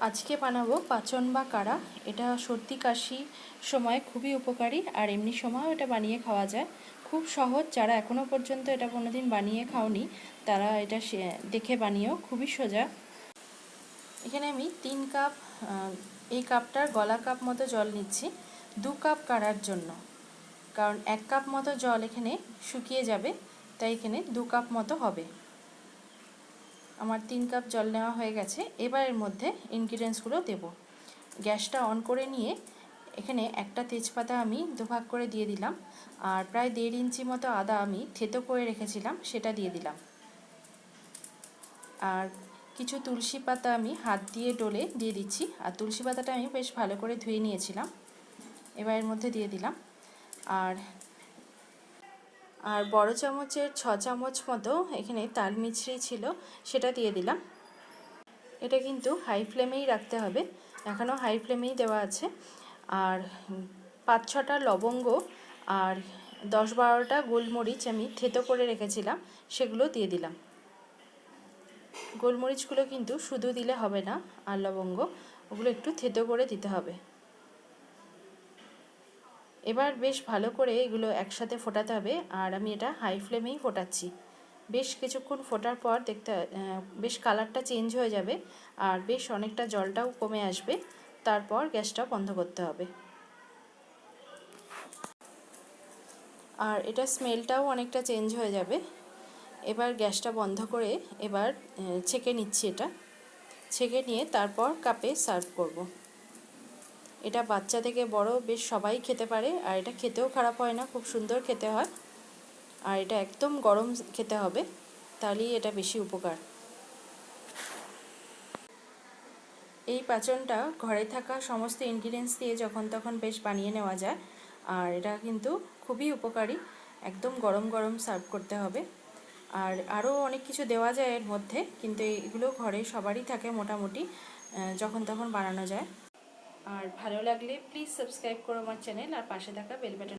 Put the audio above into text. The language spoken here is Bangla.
আজকে বানাবো পাচন বা কাড়া। এটা সর্দি কাশি সময় খুবই উপকারী, আর এমনি সময়ও এটা বানিয়ে খাওয়া যায়। খুব সহজ, যারা এখনও পর্যন্ত এটা কোনোদিন বানিয়ে খাওনি তারা এটা দেখে বানিয়েও খুবই সোজা। এখানে আমি 3 কাপ, এই কাপটার গলা কাপ মতো জল নিচ্ছি 2 কাপ কাড়ার জন্য, কারণ 1 কাপ মতো জল এখানে শুকিয়ে যাবে, তাই এখানে 2 কাপ মতো হবে। আমার 3 কাপ জল নেওয়া হয়ে গেছে। এবার এর মধ্যে ইনগ্রিডিয়েন্টসগুলো দেব। গ্যাসটা অন করে নিয়ে এখানে একটা তেজপাতা আমি দুভাগ করে দিয়ে দিলাম, আর প্রায় 1.5 ইঞ্চি মতো আদা আমি থেতো করে রেখেছিলাম সেটা দিয়ে দিলাম, আর কিছু তুলসী পাতা আমি হাত দিয়ে ডলে দিয়ে দিচ্ছি, আর তুলসী পাতাটা আমি বেশ ভালো করে ধুয়ে নিয়েছিলাম, এবার এর মধ্যে দিয়ে দিলাম। আর বড় চামচের 6 চামচ মতো এখানে তাল মিছরি ছিল, সেটা দিয়ে দিলাম। এটা কিন্তু হাই ফ্লেমেই রাখতে হবে, এখনও হাই ফ্লেমেই দেওয়া আছে। আর 5-6টা লবঙ্গ আর 10-12টা গোলমরিচ আমি থেতো করে রেখেছিলাম, সেগুলো দিয়ে দিলাম। গোলমরিচগুলো কিন্তু শুধু দিলে হবে না, আর লবঙ্গ ওগুলো একটু থেতো করে দিতে হবে। এবার বেশ ভালো করে এগুলো একসাথে ফোটাতে হবে, আর আমি এটা হাই ফ্লেমেই ফোটাচ্ছি। বেশ কিছুক্ষণ ফোটার পর দেখতে বেশ কালারটা চেঞ্জ হয়ে যাবে, আর বেশ অনেকটা জলটাও কমে আসবে, তারপর গ্যাসটা বন্ধ করতে হবে। আর এটা স্মেলটাও অনেকটা চেঞ্জ হয়ে যাবে। এবার গ্যাসটা বন্ধ করে এবার ছেঁকে নিচ্ছি, এটা ছেঁকে নিয়ে তারপর কাপে সার্ভ করব। এটা বাচ্চা থেকে বড় বেশ সবাই খেতে পারে, আর এটা খেতেও খারাপ হয় না, খুব সুন্দর খেতে হয়। আর এটা একদম গরম খেতে হবে, তাহলেই এটা বেশি উপকার। এই পাচনটা ঘরে থাকা সমস্ত ইনগ্রিডিয়েন্টস দিয়ে যখন তখন বেশ বানিয়ে নেওয়া যায়, আর এটা কিন্তু খুবই উপকারী। একদম গরম গরম সার্ভ করতে হবে। আর আরও অনেক কিছু দেওয়া যায় এর মধ্যে, কিন্তু এগুলো ঘরে সবারই থাকে মোটামুটি, যখন তখন বানানো যায়। আর ভালো লাগলে প্লিজ সাবস্ক্রাইব করো আমার চ্যানেল, আর পাশে থাকা বেল বাটন